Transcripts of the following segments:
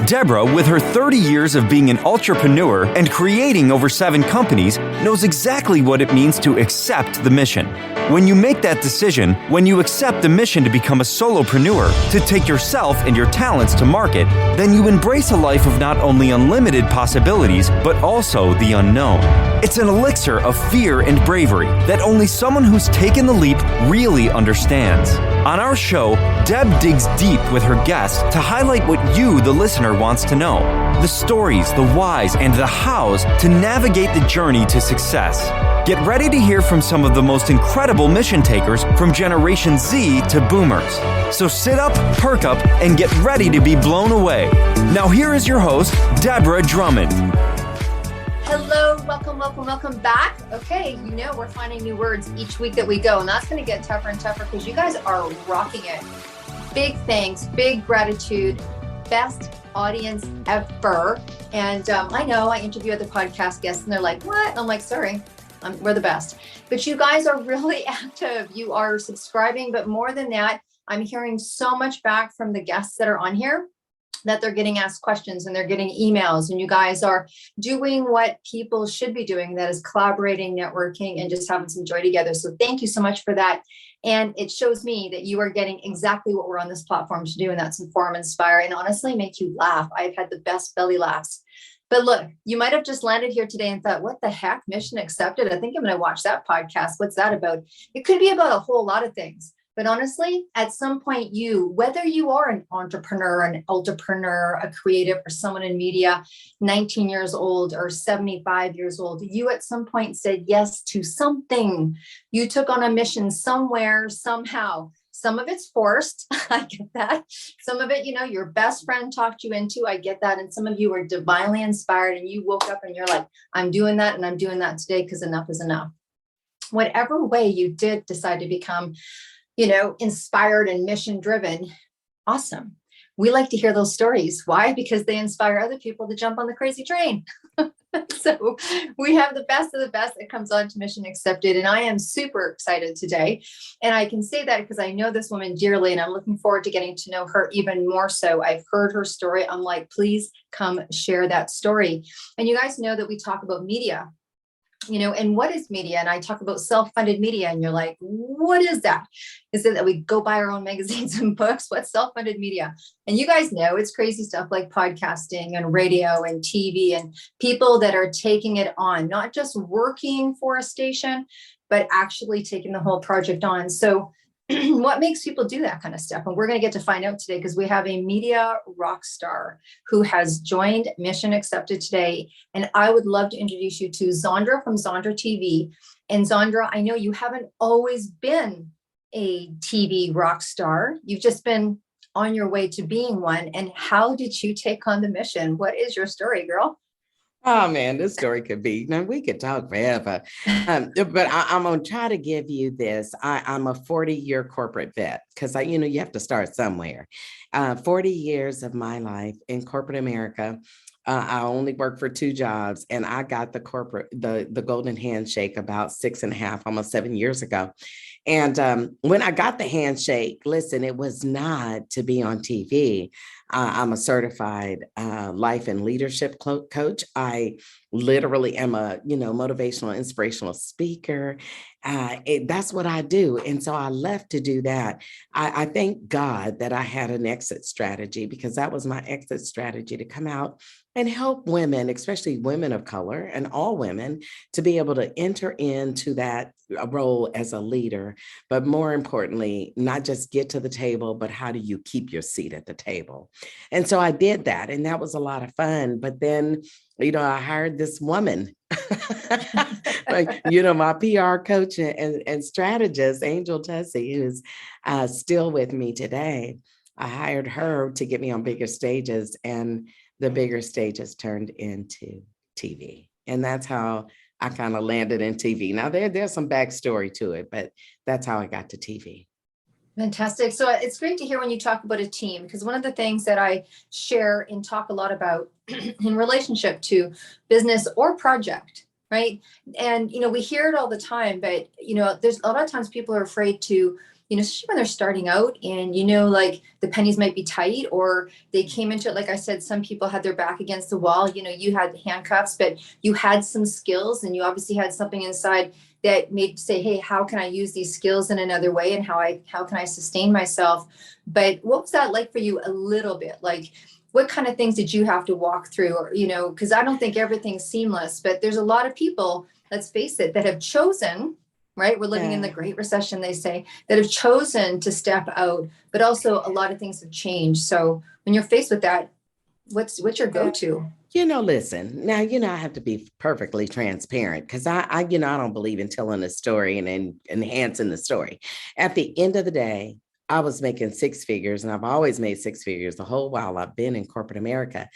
Deborah, with her 30 years of being an entrepreneur and creating over 7 companies, knows exactly what it means to accept the mission. When you make that decision, when you accept the mission to become a solopreneur, to take yourself and your talents to market, then you embrace a life of not only unlimited possibilities, but also the unknown. It's an elixir of fear and bravery that only someone who's taken the leap really understands. On our show, Deb digs deep with her guests to highlight what you, the listener, wants to know. The stories, the whys, and the hows to navigate the journey to success. Get ready to hear from some of the most incredible mission takers from Generation Z to Boomers. So sit up, perk up, and get ready to be blown away. Now here is your host, Deborah Drummond. Hello, welcome back. Okay, we're finding new words each week that we go, and that's going to get tougher and tougher because you guys are rocking it. Big thanks, big gratitude, best audience ever. And I know I interview other podcast guests and they're like, what? And I'm like, sorry, we're the best. But you guys are really active. You are subscribing, but more than that, I'm hearing so much back from the guests that are on here that they're getting asked questions and they're getting emails, and you guys are doing what people should be doing, that is collaborating, networking, and just having some joy together. So thank you so much for that. And it shows me that you are getting exactly what we're on this platform to do, and that's inform, inspire, and honestly make you laugh. I've had the best belly laughs. But look, you might have just landed here today and thought, what the heck, mission accepted? I think I'm going to watch that podcast. What's that about? It could be about a whole lot of things. But honestly, at some point, whether you are an entrepreneur, a creative, or someone in media, 19 years old or 75 years old, you at some point said yes to something. You took on a mission somewhere, somehow. Some of it's forced. I get that. Some of it, your best friend talked you into. I get that. And some of you were divinely inspired and you woke up and you're like, I'm doing that and I'm doing that today because enough is enough. Whatever way you did decide to become inspired and mission driven. Awesome. We like to hear those stories. Why? Because they inspire other people to jump on the crazy train. So we have the best of the best that comes on to Mission Accepted. And I am super excited today. And I can say that because I know this woman dearly and I'm looking forward to getting to know her even more so. I've heard her story. I'm like, please come share that story. And you guys know that we talk about media. And what is media? And I talk about self-funded media and you're like, what is that? Is it that we go buy our own magazines and books? What's self-funded media? And you guys know it's crazy stuff like podcasting and radio and TV and people that are taking it on, not just working for a station, but actually taking the whole project on. So what makes people do that kind of stuff? And we're going to get to find out today because we have a media rock star who has joined Mission Accepted today. And I would love to introduce you to Zondra from Zondra TV. And Zondra, I know you haven't always been a TV rock star. You've just been on your way to being one. And how did you take on the mission? What is your story, girl? Oh man, this story could be, we could talk forever. But I'm going to try to give you this. I'm a 40-year corporate vet because you have to start somewhere. 40 years of my life in corporate America. I only worked for 2 jobs and I got the golden handshake about 6.5, almost 7 years ago. And when I got the handshake, listen, it was not to be on TV. I'm a certified life and leadership coach. I literally am a, motivational, inspirational speaker. That's what I do. And so I left to do that. I thank God that I had an exit strategy because that was my exit strategy to come out and help women, especially women of color and all women, to be able to enter into that role as a leader. But more importantly, not just get to the table, but how do you keep your seat at the table? And so I did that. And that was a lot of fun. But then, I hired this woman, my PR coach and strategist, Angel Tussie, who's still with me today. I hired her to get me on bigger stages, and the bigger stages turned into TV. And that's how I kind of landed in TV. Now, there's some backstory to it, but that's how I got to TV. Fantastic. So it's great to hear when you talk about a team, because one of the things that I share and talk a lot about in relationship to business or project, right? And, we hear it all the time, but, there's a lot of times people are afraid to especially when they're starting out and, like the pennies might be tight or they came into it. Like I said, some people had their back against the wall, you had handcuffs, but you had some skills and you obviously had something inside that made you say, hey, how can I use these skills in another way? And how can I sustain myself? But what was that like for you a little bit? Like, what kind of things did you have to walk through? Or, because I don't think everything's seamless, but there's a lot of people, let's face it, that have chosen, right? We're living in the Great Recession, they say, that have chosen to step out, but also a lot of things have changed. So when you're faced with that, what's your go-to? Listen, now, I have to be perfectly transparent because I don't believe in telling a story and enhancing the story. At the end of the day, I was making six figures and I've always made six figures the whole while I've been in corporate America.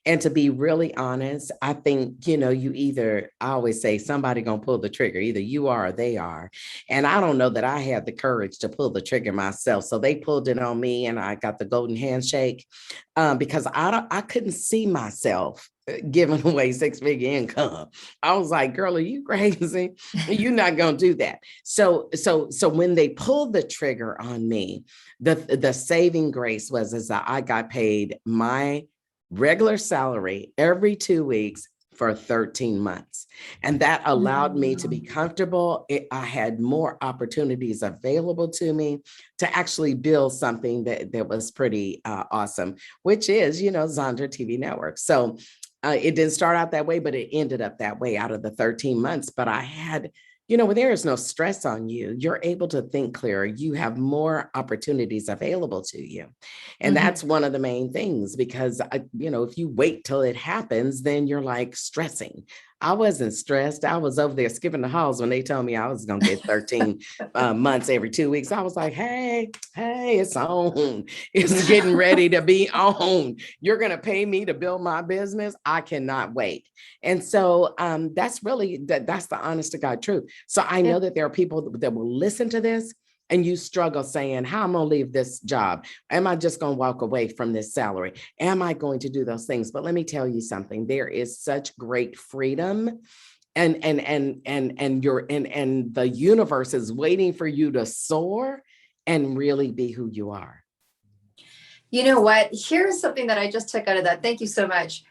And to be really honest, I think, I always say somebody going to pull the trigger, either you are or they are. And I don't know that I had the courage to pull the trigger myself. So they pulled it on me and I got the golden handshake because I couldn't see myself giving away six-figure income. I was like, girl, are you crazy? You're not going to do that. So when they pulled the trigger on me, the saving grace was that I got paid my regular salary every 2 weeks for 13 months. And that allowed me to be comfortable. I had more opportunities available to me to actually build something that was pretty awesome, which is, Zondra TV Network. So it didn't start out that way, but it ended up that way out of the 13 months. But I had, when there is no stress on you, you're able to think clearer. You have more opportunities available to you. And that's one of the main things, because, if you wait till it happens, then you're like stressing. I wasn't stressed. I was over there skipping the halls when they told me I was going to get 13 months every 2 weeks. I was like, hey, it's on. It's getting ready to be on. You're going to pay me to build my business. I cannot wait. And so that's the honest to God truth. So I know that there are people that will listen to this and you struggle saying, how am I going to leave this job? Am I just going to walk away from this salary? Am I going to do those things? But let me tell you something. There is such great freedom and the universe is waiting for you to soar and really be who you are. You know what? Here's something that I just took out of that. Thank you so much.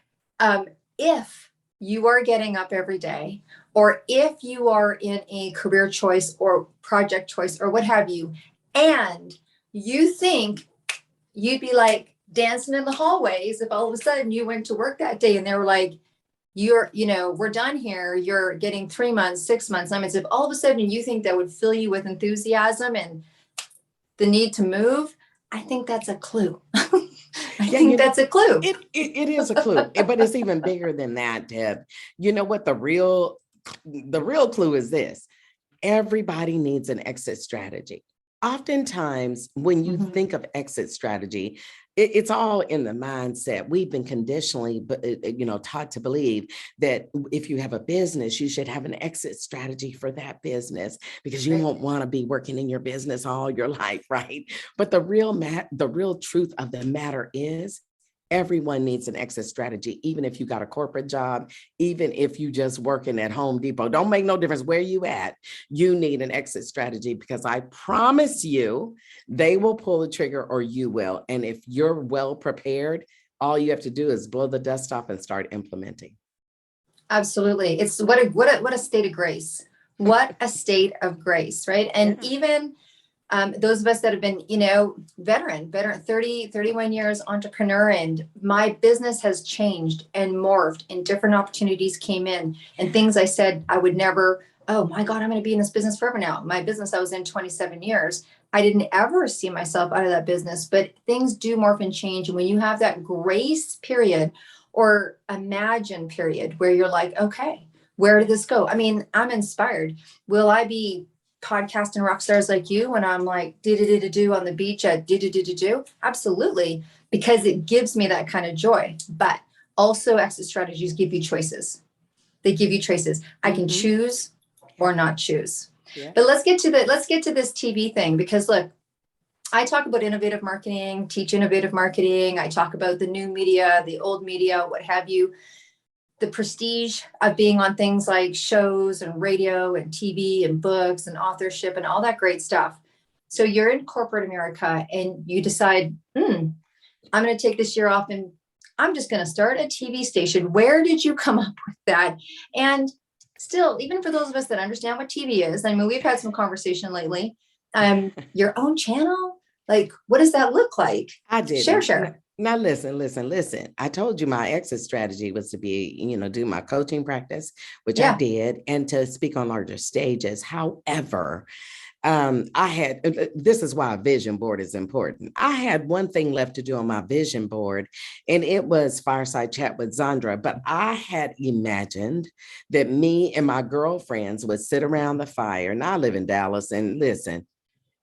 If you are getting up every day, or if you are in a career choice or project choice or what have you, and you think you'd be like dancing in the hallways if all of a sudden you went to work that day and they were like, we're done here. You're getting 3 months, 6 months. I mean, if all of a sudden you think that would fill you with enthusiasm and the need to move, I think that's a clue. I think that's a clue. It is a clue, but it's even bigger than that, Deb. You know what? The real clue is this. Everybody needs an exit strategy. Oftentimes, when you think of exit strategy, it's all in the mindset. We've been conditionally, taught to believe that if you have a business, you should have an exit strategy for that business because you won't want to be working in your business all your life, right? But the real truth of the matter is, everyone needs an exit strategy, even if you got a corporate job, even if you just working at Home Depot. Don't make no difference where you at. You need an exit strategy because I promise you, they will pull the trigger or you will. And if you're well prepared, all you have to do is blow the dust off and start implementing. Absolutely. It's what a state of grace. What a state of grace, right? And even those of us that have been, veteran 30, 31 years entrepreneur, and my business has changed and morphed and different opportunities came in and things I said I would never, oh my God, I'm going to be in this business forever now. My business I was in 27 years. I didn't ever see myself out of that business, but things do morph and change. And when you have that grace period or imagine period where you're like, okay, where did this go? I mean, I'm inspired. Will I be podcasting rock stars like you when I'm like do on the beach at do? Absolutely, because it gives me that kind of joy. But also exit strategies give you choices. They give you choices. I can choose or not choose. Yeah. But let's get to this TV thing, because look, I talk about innovative marketing, teach innovative marketing. I talk about the new media, the old media, what have you. The prestige of being on things like shows and radio and TV and books and authorship and all that great stuff. So you're in corporate America and you decide, I'm going to take this year off and I'm just going to start a TV station. Where did you come up with that? And still, even for those of us that understand what TV is, I mean, we've had some conversation lately. Your own channel, like, what does that look like? I did. Share. Now, listen. I told you my exit strategy was to be, do my coaching practice, which I did, and to speak on larger stages. However, this is why a vision board is important. I had one thing left to do on my vision board, and it was Fireside Chat with Zondra. But I had imagined that me and my girlfriends would sit around the fire. And I live in Dallas, and listen,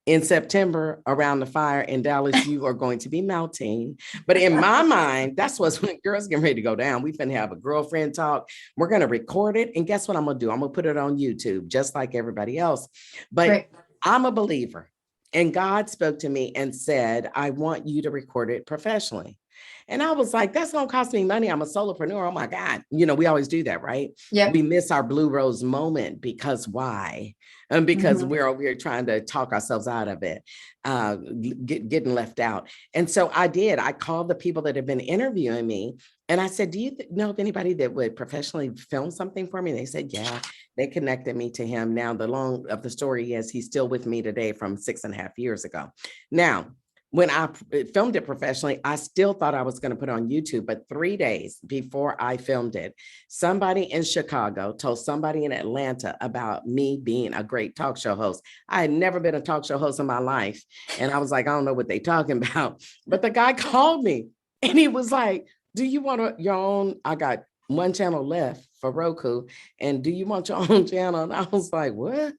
in September around the fire in Dallas, you are going to be melting. But in my mind, that's what's when girls get ready to go down. We finna have a girlfriend talk. We're going to record it. And guess what I'm going to do? I'm going to put it on YouTube, just like everybody else. But I'm a believer. And God spoke to me and said, I want you to record it professionally. And I was like, that's going to cost me money. I'm a solopreneur. Oh my God. We always do that, right? Yeah. We miss our blue rose moment because why? And because we're over here trying to talk ourselves out of it, getting left out. And so I did. I called the people that have been interviewing me and I said, do you know of anybody that would professionally film something for me? They said, yeah. They connected me to him. Now, the long of the story is he's still with me today from 6.5 years ago. Now, when I filmed it professionally, I still thought I was going to put it on YouTube, but 3 days before I filmed it, somebody in Chicago told somebody in Atlanta about me being a great talk show host. I had never been a talk show host in my life. And I was like, I don't know what they're talking about. But the guy called me and he was like, do you want your own? I got one channel left for Roku. And do you want your own channel? And I was like, what?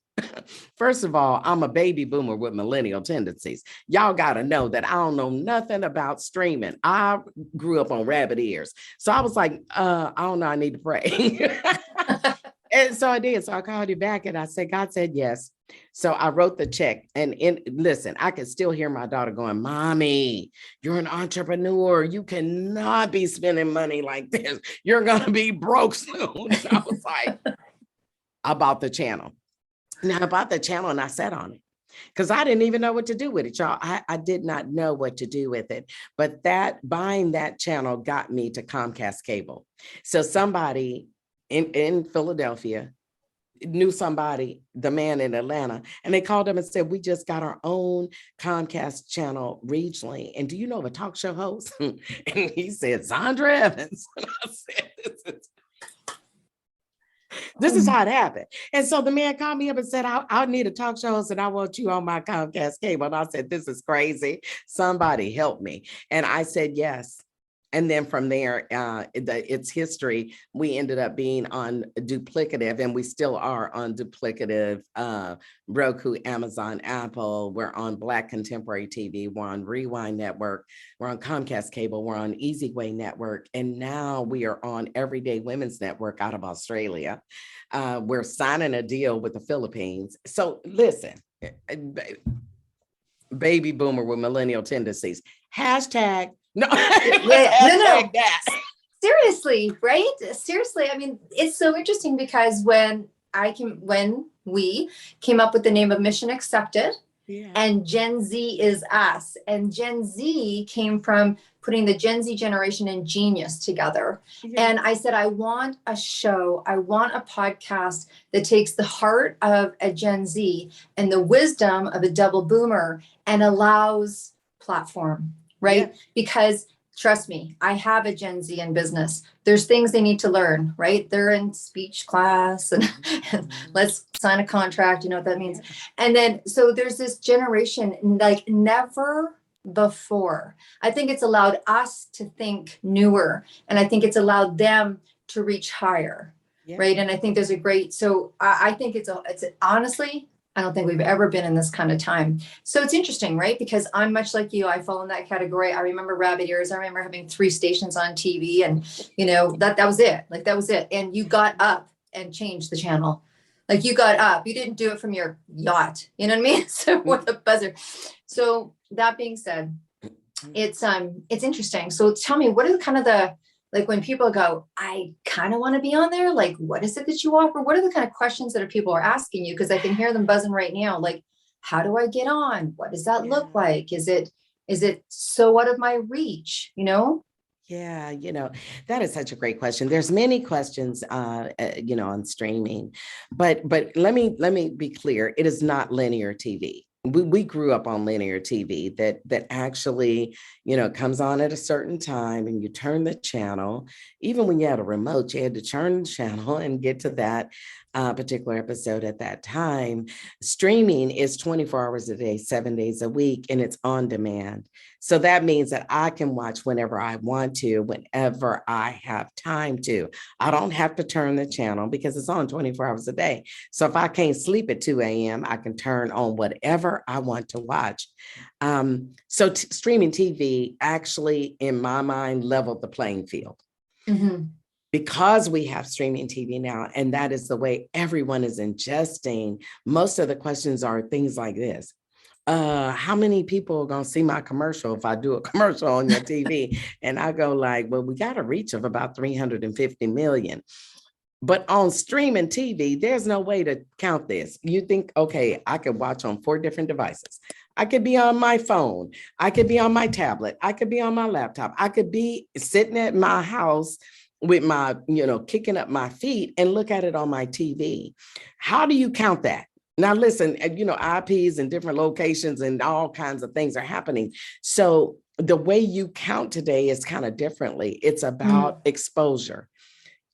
First of all, I'm a baby boomer with millennial tendencies. Y'all got to know that I don't know nothing about streaming. I grew up on rabbit ears. So I was like, I don't know, I need to pray. And so I did. So I called you back and I said, God said yes. So I wrote the check and listen, I can still hear my daughter going, Mommy, you're an entrepreneur. You cannot be spending money like this. You're going to be broke soon. So I was like, I bought the channel. Now I bought the channel and I sat on it because I didn't even know what to do with it, y'all. I did not know what to do with it, but buying that channel got me to Comcast cable. So somebody in Philadelphia knew somebody, the man in Atlanta, and they called him and said, we just got our own Comcast channel regionally. And do you know of a talk show host? And he said, Zondra Evans. And I said, this is how it happened. And so the man called me up and said, I need a talk show host and I want you on my Comcast cable. And I said, this is crazy. Somebody help me. And I said, yes. And then from there, it's history. We ended up being on duplicative, and we still are on duplicative Roku, Amazon, Apple. We're on Black Contemporary TV. We're on Rewind Network. We're on Comcast Cable. We're on Easy Way Network. And now we are on Everyday Women's Network out of Australia. We're signing a deal with the Philippines. So listen, baby boomer with millennial tendencies. Hashtag no. No. Seriously, right? Seriously. I mean, it's so interesting because when we came up with the name of Mission Accepted, and Gen Z is us, and Gen Z came from putting the Gen Z generation and genius together. And I said, I want a show, I want a podcast that takes the heart of a Gen Z and the wisdom of a double boomer and allows platform. Right? Because trust me, I have a Gen Z in business. There's things they need to learn, right? They're in speech class and let's sign a contract. You know what that means? And then, so there's this generation like never before. I think it's allowed us to think newer, and I think it's allowed them to reach higher. Right. And I think there's a great, so I think it's honestly, I don't think we've ever been in this kind of time. So it's interesting, right? Because I'm much like you. I fall in that category. I remember rabbit ears. I remember having 3 stations on TV and, that was it. Like, that was it. And you got up and changed the channel. Like, you got up. You didn't do it from your yacht. You know what I mean? So with a buzzer. So that being said, it's interesting. So tell me, what are kind of like when people go, I kind of want to be on there, like, what is it that you offer? What are the kind of questions that people are asking you? Because I can hear them buzzing right now. Like, How do I get on? What does that look like? Is it so out of my reach, you know? Yeah, that is such a great question. There's many questions, on streaming, but let me be clear. It is not linear TV. We grew up on linear TV that actually, comes on at a certain time and you turn the channel. Even when you had a remote, you had to turn the channel and get to that particular episode at that time. Streaming is 24 hours a day, 7 days a week, and it's on demand. So that means that I can watch whenever I want to, whenever I have time to. I don't have to turn the channel because it's on 24 hours a day. So if I can't sleep at 2 a.m., I can turn on whatever I want to watch. So streaming TV actually, in my mind, leveled the playing field. Mm-hmm. Because we have streaming TV now, and that is the way everyone is ingesting, most of the questions are things like this. How many people are going to see my commercial if I do a commercial on your TV? And I go like, well, we got a reach of about 350 million. But on streaming TV, there's no way to count this. You think, okay, I could watch on 4 different devices. I could be on my phone. I could be on my tablet. I could be on my laptop. I could be sitting at my house with my, kicking up my feet and look at it on my TV. How do you count that? Now, listen, IPs and different locations and all kinds of things are happening. So the way you count today is kind of differently. It's about exposure.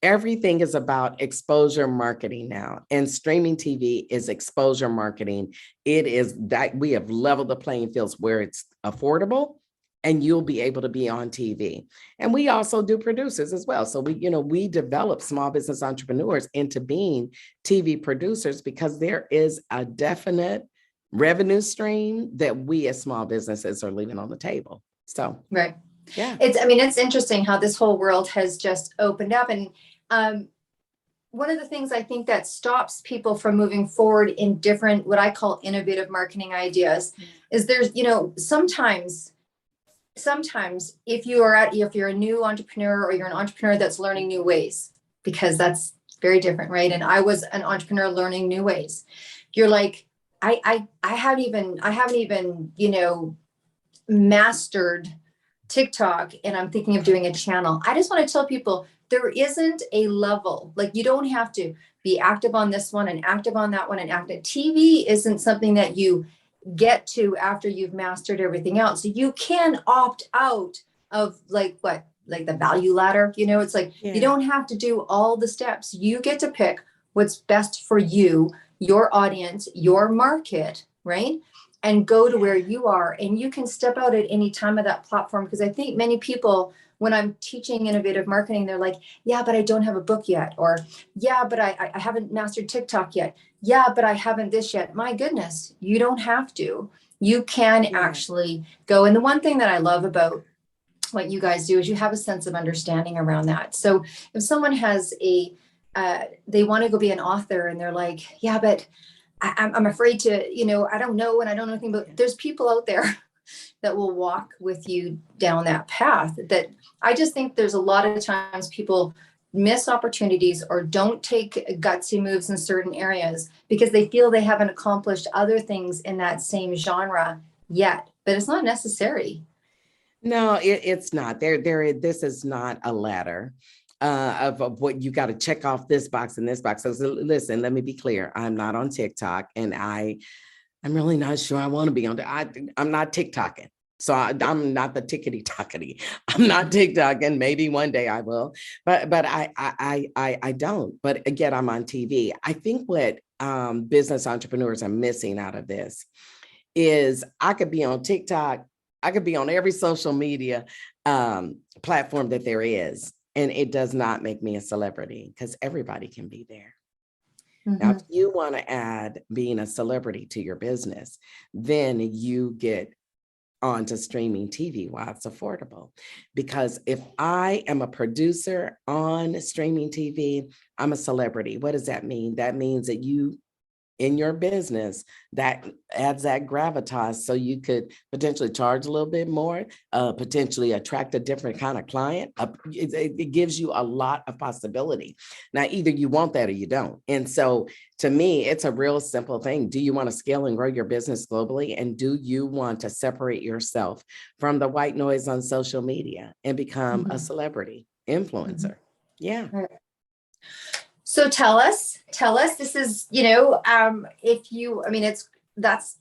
Everything is about exposure marketing now, and streaming TV is exposure marketing. It is that we have leveled the playing fields where it's affordable and you'll be able to be on TV. And we also do producers as well. So we develop small business entrepreneurs into being TV producers because there is a definite revenue stream that we as small businesses are leaving on the table. So, right. Yeah. It's interesting how this whole world has just opened up. And one of the things I think that stops people from moving forward in different, what I call innovative marketing ideas, is there's, sometimes if you're a new entrepreneur or you're an entrepreneur that's learning new ways, because that's very different, right? And I was an entrepreneur learning new ways. You're like, I haven't even, mastered TikTok, and I'm thinking of doing a channel. I just want to tell people there isn't a level. Like, you don't have to be active on this one and active on that one and active. TV isn't something that you get to after you've mastered everything else. So you can opt out of like the value ladder. It's like, you don't have to do all the steps. You get to pick what's best for you, your audience, your market, right? And go to where you are, and you can step out at any time of that platform. Because I think many people, when I'm teaching innovative marketing, they're like, yeah, but I don't have a book yet. Or, yeah, but I haven't mastered TikTok yet. Yeah, but I haven't this yet. My goodness, you don't have to. You can actually go. And the one thing that I love about what you guys do is you have a sense of understanding around that. So if someone has they want to go be an author and they're like, yeah, but I'm afraid to, I don't know, and I don't know anything, but there's people out there that will walk with you down that path. That I just think there's a lot of times people miss opportunities or don't take gutsy moves in certain areas because they feel they haven't accomplished other things in that same genre yet, but it's not necessary. No, it's not. This is not a ladder of what you got to check off this box and this box. So listen, let me be clear. I'm not on TikTok, and I'm really not sure I want to be on. I'm not TikToking. So I'm not the tickety-tockety. I'm not TikToking. Maybe one day I will, but I don't. But again, I'm on TV. I think what business entrepreneurs are missing out of this is I could be on TikTok. I could be on every social media platform that there is. And it does not make me a celebrity because everybody can be there. Mm-hmm. Now, if you want to add being a celebrity to your business, then you get onto streaming TV while it's affordable. Because if I am a producer on streaming TV, I'm a celebrity. What does that mean? That means that you in your business that adds that gravitas, so you could potentially charge a little bit more, potentially attract a different kind of client. It gives you a lot of possibility. Now, either you want that or you don't. And so to me, it's a real simple thing. Do you want to scale and grow your business globally? And do you want to separate yourself from the white noise on social media and become a celebrity influencer? Yeah. Right. So tell us, this is, if you, I mean, that's,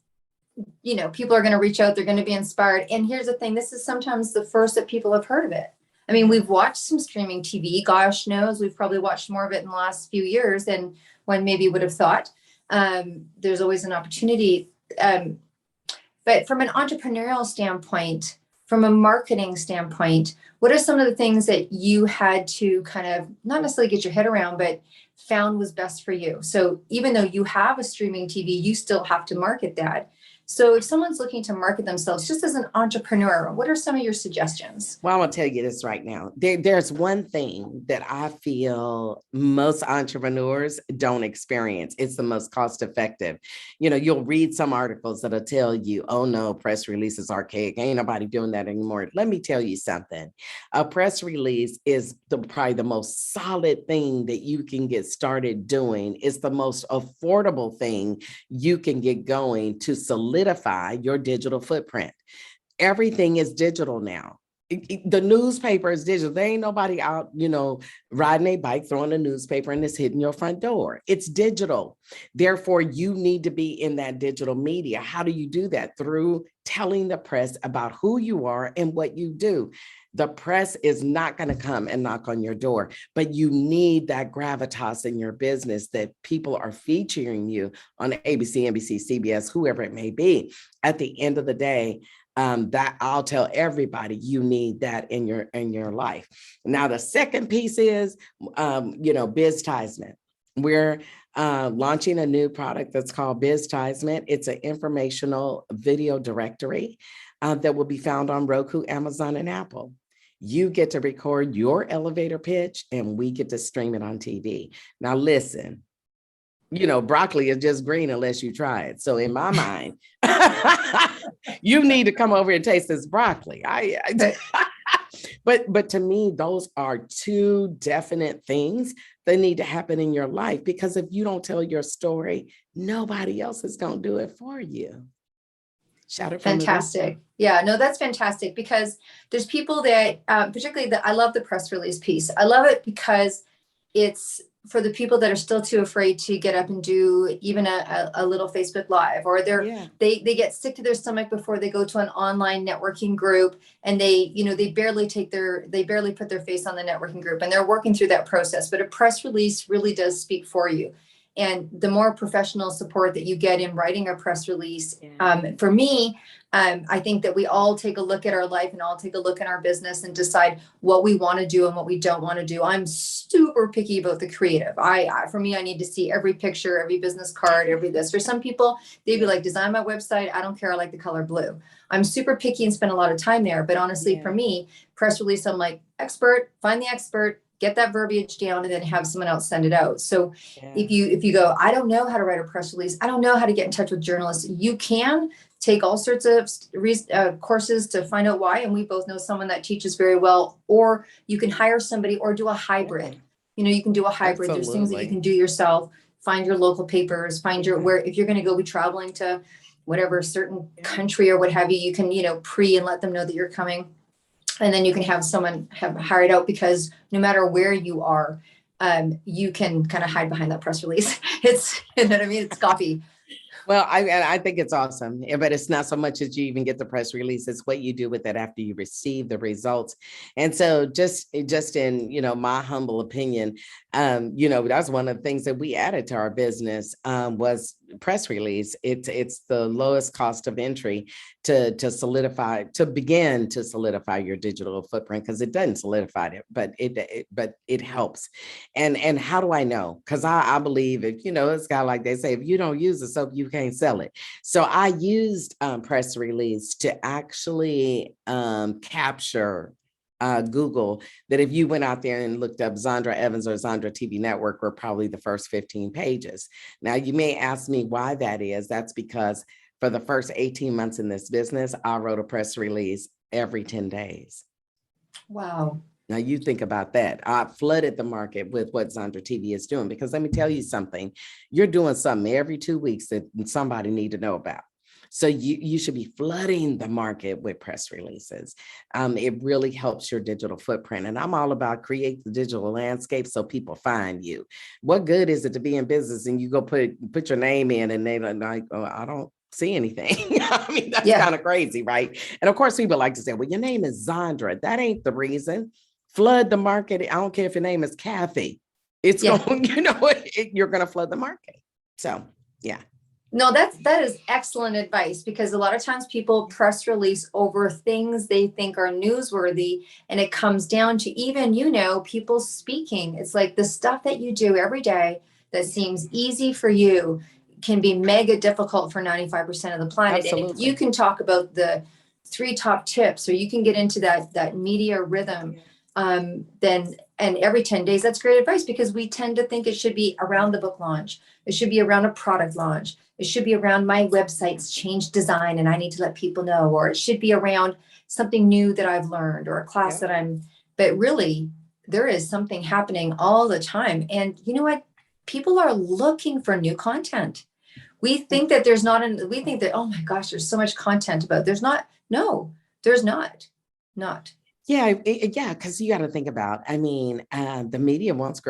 people are going to reach out, they're going to be inspired. And here's the thing, this is sometimes the first that people have heard of it. I mean, we've watched some streaming TV, gosh knows, we've probably watched more of it in the last few years than one maybe would have thought. There's always an opportunity. But from an entrepreneurial standpoint, from a marketing standpoint, what are some of the things that you had to kind of not necessarily get your head around, but found was best for you? So even though you have a streaming TV, you still have to market that. So if someone's looking to market themselves just as an entrepreneur, what are some of your suggestions? Well, I'm going to tell you this right now. There's one thing that I feel most entrepreneurs don't experience. It's the most cost effective. You'll read some articles that'll tell you, oh no, press release is archaic. Ain't nobody doing that anymore. Let me tell you something. A press release is probably the most solid thing that you can get started doing. It's the most affordable thing you can get going to solidify your digital footprint. Everything is digital now. The newspaper is digital. There ain't nobody out, riding a bike, throwing a newspaper and it's hitting your front door. It's digital. Therefore, you need to be in that digital media. How do you do that? Through telling the press about who you are and what you do. The press is not going to come and knock on your door, but you need that gravitas in your business that people are featuring you on ABC, NBC, CBS, whoever it may be. At the end of the day, that I'll tell everybody you need that in your life. Now, the second piece is, BizTizement. We're launching a new product that's called BizTizement. It's an informational video directory that will be found on Roku, Amazon, and Apple. You get to record your elevator pitch and we get to stream it on TV. Now, listen, broccoli is just green unless you try it. So in my mind, you need to come over and taste this broccoli. But to me, those are two definite things that need to happen in your life, because if you don't tell your story, nobody else is going to do it for you. Shout it from fantastic. Yeah, no, that's fantastic, because there's people that, particularly I love the press release piece. I love it because it's for the people that are still too afraid to get up and do even a little Facebook Live, or they get sick to their stomach before they go to an online networking group, and they barely put their face on the networking group, and they're working through that process. But a press release really does speak for you. And the more professional support that you get in writing a press release, for me, I think that we all take a look at our life and all take a look at our business and decide what we want to do and what we don't want to do. I'm super picky about the creative. For me, I need to see every picture, every business card, every this. For some people, they'd be like, design my website. I don't care. I like the color blue. I'm super picky and spend a lot of time there. But honestly, for me, press release, I'm like, expert, find the expert, get that verbiage down, and then have someone else send it out. So if you go, I don't know how to write a press release, I don't know how to get in touch with journalists, you can take all sorts of courses to find out why. And we both know someone that teaches very well, or you can hire somebody or do a hybrid. You can do a hybrid. Absolutely. There's things that you can do yourself. Find your local papers, find your, where, if you're going to go be traveling to whatever certain country or what have you, you can, pre and let them know that you're coming. And then you can have someone hired out, because no matter where you are, you can kind of hide behind that press release. It's, you know what I mean? It's coffee. Well, I think it's awesome, but it's not so much that you even get the press release. It's what you do with it after you receive the results. And so just in, my humble opinion, that's one of the things that we added to our business was press release. It's the lowest cost of entry to begin to solidify your digital footprint, because it doesn't solidify it, but it helps. And how do I know? Because I believe if, it's kind of like they say, if you don't use the soap, you can't sell it. So I used press release to actually capture Google, that if you went out there and looked up Zondra Evans or Zondra TV Network, were probably the first 15 pages. Now, you may ask me why that is. That's because for the first 18 months in this business, I wrote a press release every 10 days. Wow. Now you think about that. I flooded the market with what Zondra TV is doing, because let me tell you something, you're doing something every 2 weeks that somebody need to know about. So you should be flooding the market with press releases. It really helps your digital footprint. And I'm all about create the digital landscape so people find you. What good is it to be in business and you go put your name in and they're like, oh, I don't see anything. I mean, that's kind of crazy, right? And of course, people like to say, well, your name is Zondra. That ain't the reason. Flood the market. I don't care if your name is Kathy. It's going, you're going to flood the market. So, yeah. No, that is excellent advice, because a lot of times people press release over things they think are newsworthy, and it comes down to even, people speaking. It's like the stuff that you do every day that seems easy for you can be mega difficult for 95% of the planet. Absolutely. And if you can talk about the 3 top tips, or you can get into that media rhythm, then, and every 10 days, that's great advice, because we tend to think it should be around the book launch. It should be around a product launch. It should be around my website's change design and I need to let people know, or it should be around something new that I've learned, or a class but really there is something happening all the time. And you know what? People are looking for new content. We think that we think that, oh my gosh, there's so much content about, there's not. Yeah, because you got to think about, the media wants,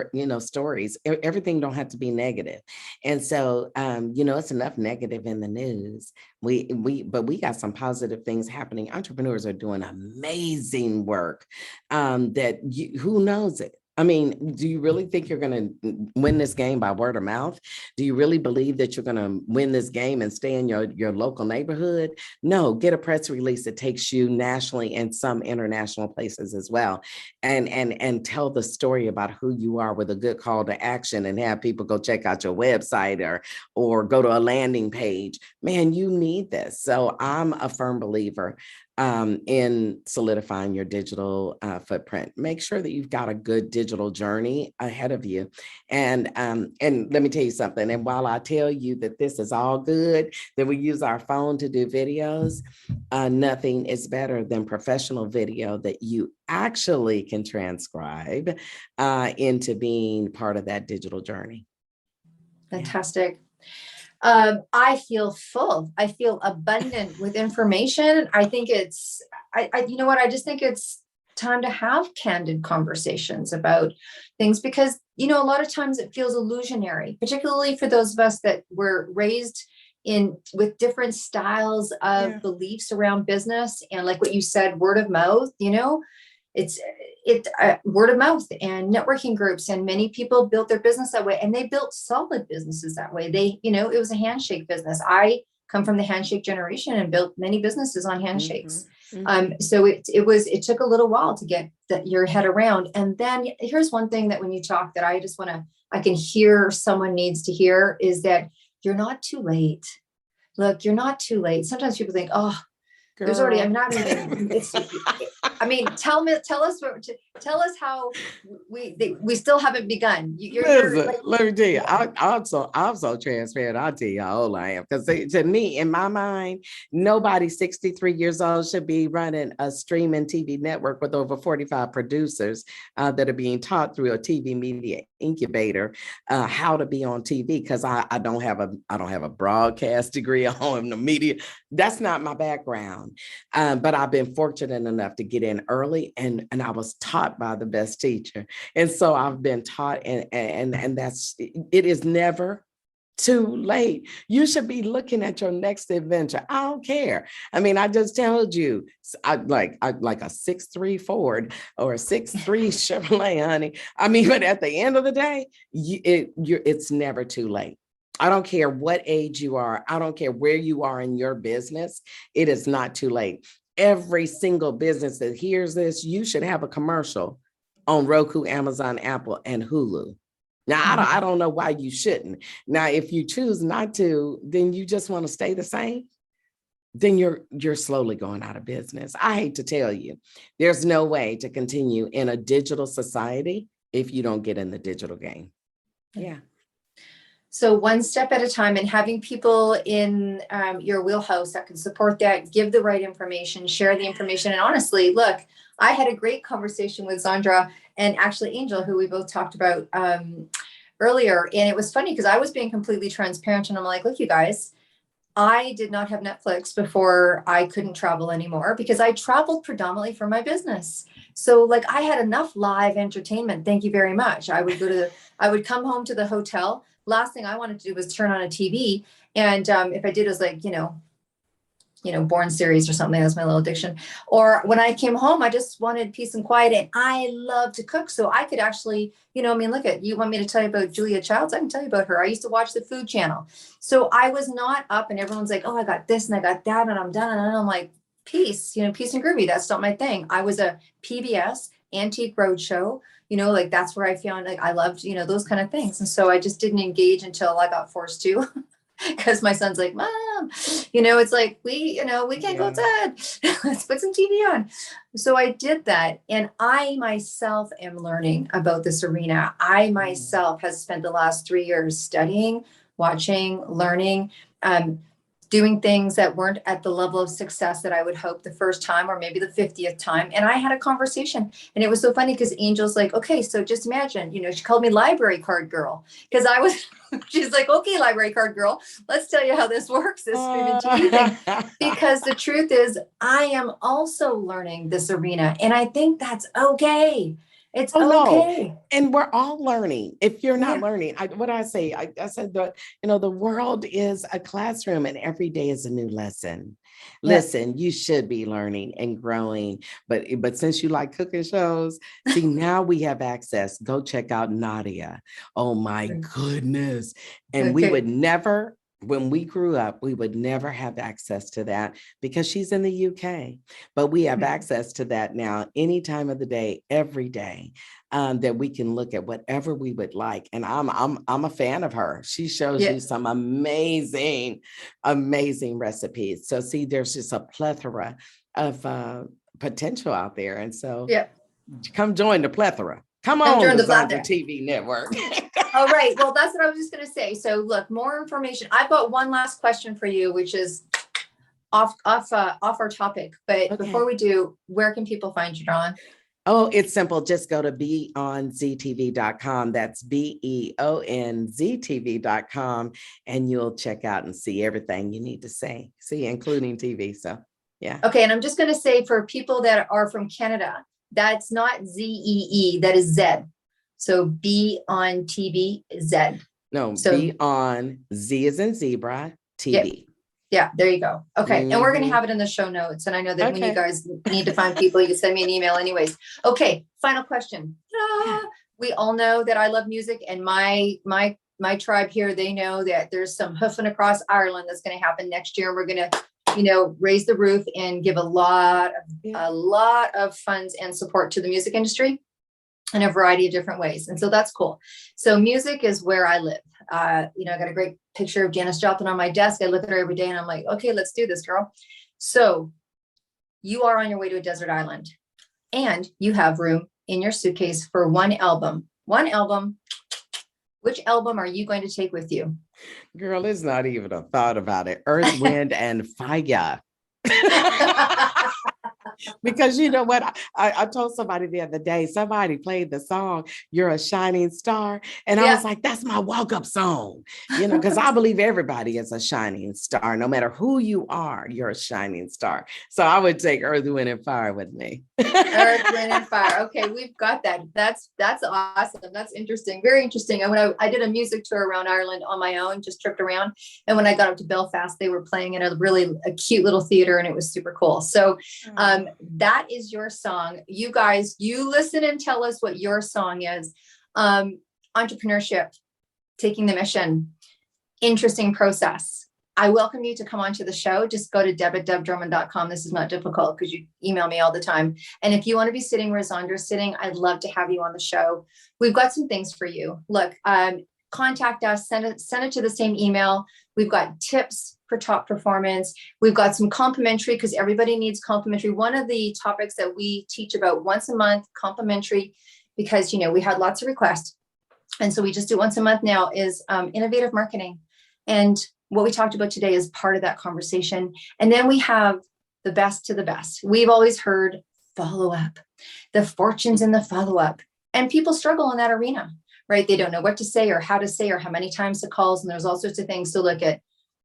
stories. Everything don't have to be negative. And so, it's enough negative in the news. But we got some positive things happening. Entrepreneurs are doing amazing work who knows it? Do you really think you're going to win this game by word of mouth? Do you really believe that you're going to win this game and stay in your local neighborhood? No, get a press release that takes you nationally and some international places as well. And tell the story about who you are with a good call to action, and have people go check out your website or go to a landing page. Man, you need this. So I'm a firm believer in solidifying your digital footprint. Make sure that you've got a good digital journey ahead of you. And let me tell you something. And while I tell you that this is all good, that we use our phone to do videos, nothing is better than professional video that you actually can transcribe into being part of that digital journey. Fantastic. I feel full. I feel abundant with information. I think I just think it's time to have candid conversations about things, because, a lot of times it feels illusionary, particularly for those of us that were raised with different styles of beliefs around business. And like what you said, word of mouth, it's word of mouth and networking groups, and many people built their business that way, and they built solid businesses that way. It was a handshake business. I come from the handshake generation and built many businesses on handshakes. So it took a little while to get your head around. And then here's one thing that when you talk that I can hear someone needs to hear, is that you're not too late. Look, you're not too late. Sometimes people think, oh, girl, there's already, I'm not even, tell us how we still haven't begun. Let me tell you, I'm so transparent. I'll tell you how old I am. Because to me, in my mind, nobody 63 years old should be running a streaming TV network with over 45 producers that are being taught through a TV media incubator how to be on TV. Because I don't have a broadcast degree. I don't have no media. That's not my background. But I've been fortunate enough to get in early, and I was taught by the best teacher. And so I've been taught, and it is never too late. You should be looking at your next adventure. I don't care. I just told you, I like a 6'3" Ford or a 6'3" Chevrolet, honey. But at the end of the day, it's never too late. I don't care what age you are. I don't care where you are in your business. It is not too late. Every single business that hears this, you should have a commercial on Roku, Amazon, Apple, and Hulu. Now, I don't know why you shouldn't. Now, if you choose not to, then you just want to stay the same. then you're slowly going out of business. I hate to tell you, there's no way to continue in a digital society if you don't get in the digital game. Yeah. So one step at a time, and having people in your wheelhouse that can support that, give the right information, share the information. And honestly, look, I had a great conversation with Zondra and actually Angel, who we both talked about earlier. And it was funny because I was being completely transparent, and I'm like, look, you guys, I did not have Netflix before I couldn't travel anymore because I traveled predominantly for my business. So like I had enough live entertainment. Thank you very much. I would come home to the hotel. Last thing I wanted to do was turn on a TV. And if I did, it was like, Born series or something. That's my little addiction. Or when I came home, I just wanted peace and quiet. And I love to cook. So I could actually, look at, you want me to tell you about Julia Childs? I can tell you about her. I used to watch the Food Channel. So I was not up and everyone's like, oh, I got this and I got that and I'm done. And I'm like, peace, peace and groovy. That's not my thing. I was a PBS Antique Roadshow, like that's where I found like I loved, those kind of things. And so I just didn't engage until I got forced to. Because my son's like, Mom, it's like, we can't go outside. Let's put some TV on. So I did that. And I myself am learning about this arena. I myself has spent the last 3 years studying, watching, learning, doing things that weren't at the level of success that I would hope the first time or maybe the 50th time. And I had a conversation and it was so funny because Angel's like, okay, so just imagine, she called me library card girl because she's like, okay, library card girl, let's tell you how this works, this streaming TV thing. Because the truth is I am also learning this arena and I think that's okay. It's okay. No. And we're all learning. If you're not learning, what I say, I said, the world is a classroom and every day is a new lesson. Listen, you should be learning and growing, but since you like cooking shows, see, now we have access. Go check out Nadia. Oh my goodness. And we would never, when we grew up, we would never have access to that because she's in the UK, but we have access to that now any time of the day, every day, that we can look at whatever we would like. And I'm a fan of her. She shows you some amazing recipes. So see, there's just a plethora of potential out there. And so come join the plethora. Come on, the Zondra TV network. All right. Well, that's what I was just going to say. So look, more information. I've got one last question for you, which is off our topic. But before we do, where can people find you, Dawn? Oh, it's simple. Just go to beonztv.com. That's beonztv.com. And you'll check out and see everything you need to see, including TV. So, yeah. Okay. And I'm just going to say for people that are from Canada, that's not ZEE, that is Z. So be on TV, Z. No, so, be on Z as in zebra, TV. Yeah, there you go. Okay. And we're going to have it in the show notes. And I know that when you guys need to find people, you can send me an email anyways. Okay. Final question. We all know that I love music and my tribe here, they know that there's some hoofing across Ireland that's going to happen next year. We're going to, raise the roof and give a lot of funds and support to the music industry in a variety of different ways. And so that's cool. So music is where I live. I got a great picture of Janis Joplin on my desk. I look at her every day and I'm like, okay, let's do this, girl. So you are on your way to a desert island and you have room in your suitcase for one album. Which album are you going to take with you? Girl, it's not even a thought about it. Earth, Wind, and Fire. Because you know what? I told somebody the other day, somebody played the song, You're a Shining Star. And I was like, that's my walk-up song, because I believe everybody is a shining star. No matter who you are, you're a shining star. So I would take Earth, Wind, and Fire with me. Earth, Wind, and Fire. Okay, we've got that. That's awesome. That's interesting. Very interesting. And when I did a music tour around Ireland on my own, just tripped around. And when I got up to Belfast, they were playing in a cute little theater and it was super cool. So that is your song. You guys, you listen and tell us what your song is. Entrepreneurship, taking the mission, interesting process. I welcome you to come onto the show. Just go to deb@debdrummond.com. This is not difficult because you email me all the time. And if you want to be sitting where Zondra's sitting, I'd love to have you on the show. We've got some things for you. Look, contact us, send it to the same email. We've got tips for top performance. We've got some complimentary, because everybody needs complimentary. One of the topics that we teach about once a month, complimentary, because, you know, we had lots of requests. And so we just do once a month now, is innovative marketing. And what we talked about today is part of that conversation. And then we have the best to the best. We've always heard follow-up, the fortunes in the follow-up. And people struggle in that arena, right? They don't know what to say or how to say or how many times it calls. And there's all sorts of things to look at.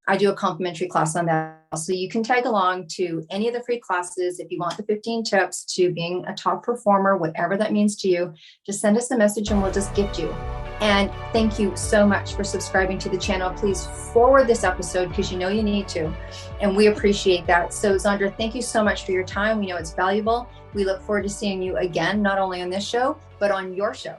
I do a complimentary class on that. So you can tag along to any of the free classes. If you want the 15 tips to being a top performer, whatever that means to you, just send us a message and we'll just gift you. And thank you so much for subscribing to the channel. Please forward this episode because you know you need to. And we appreciate that. So Zondra, thank you so much for your time. We know it's valuable. We look forward to seeing you again, not only on this show, but on your show.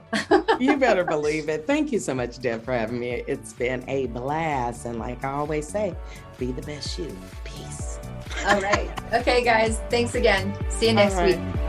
You better believe it. Thank you so much, Deb, for having me. It's been a blast. And like I always say, be the best you. Peace. All right. Okay, guys. Thanks again. See you next week.